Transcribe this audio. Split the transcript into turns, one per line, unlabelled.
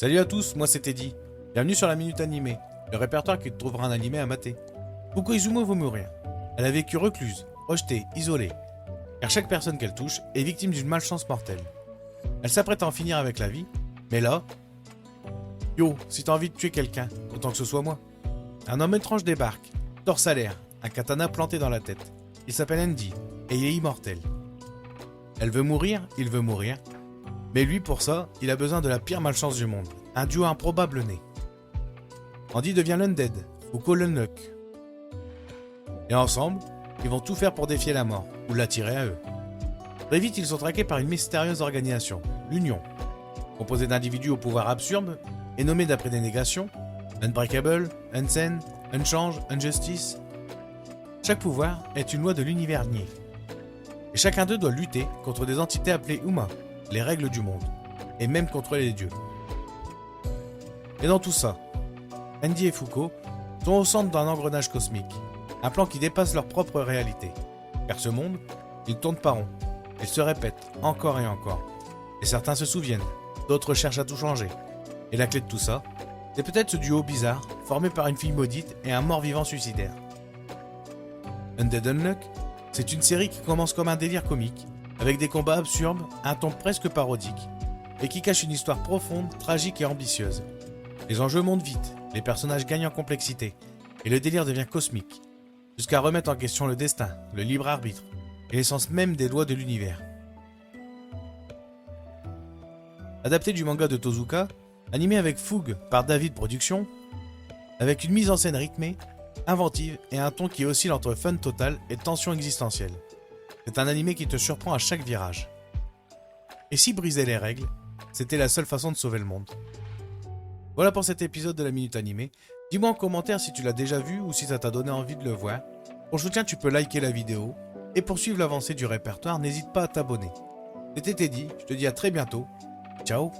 Salut à tous, moi c'est Teddy. Bienvenue sur la Minute Animée, le répertoire qui te trouvera un animé à mater. Fuko Izumo veut mourir. Elle a vécu recluse, rejetée, isolée, car chaque personne qu'elle touche est victime d'une malchance mortelle. Elle s'apprête à en finir avec la vie, mais là... Yo, si t'as envie de tuer quelqu'un, autant que ce soit moi. Un homme étrange débarque, torse à l'air, un katana planté dans la tête. Il s'appelle Andy, et il est immortel. Elle veut mourir, il veut mourir. Mais lui, pour ça, il a besoin de la pire malchance du monde. Un duo improbable né. Andy devient l'Undead, Fuko l'Unluck. Et ensemble, ils vont tout faire pour défier la mort, ou l'attirer à eux. Très vite, ils sont traqués par une mystérieuse organisation, l'Union. Composée d'individus au pouvoir absurde, et nommés d'après des négations, Unbreakable, Unsane, Unchange, Unjustice. Chaque pouvoir est une loi de l'univers nié. Et chacun d'eux doit lutter contre des entités appelées Uma, les règles du monde, et même contre les dieux. Et dans tout ça, Andy et Fuko sont au centre d'un engrenage cosmique, un plan qui dépasse leur propre réalité. Car ce monde, il tourne pas rond, il se répète encore et encore. Et certains se souviennent, d'autres cherchent à tout changer. Et la clé de tout ça, c'est peut-être ce duo bizarre, formé par une fille maudite et un mort-vivant suicidaire. Undead Unluck, c'est une série qui commence comme un délire comique, avec des combats absurdes, un ton presque parodique, et qui cache une histoire profonde, tragique et ambitieuse. Les enjeux montent vite, les personnages gagnent en complexité, et le délire devient cosmique, jusqu'à remettre en question le destin, le libre arbitre, et l'essence même des lois de l'univers. Adapté du manga de Tozuka, animé avec fougue par David Productions, avec une mise en scène rythmée, inventive et un ton qui oscille entre fun total et tension existentielle. C'est un animé qui te surprend à chaque virage. Et si briser les règles, c'était la seule façon de sauver le monde. Voilà pour cet épisode de la Minute Animée. Dis-moi en commentaire si tu l'as déjà vu ou si ça t'a donné envie de le voir. Pour soutien, tu peux liker la vidéo. Et pour suivre l'avancée du répertoire, n'hésite pas à t'abonner. C'était Teddy, je te dis à très bientôt. Ciao.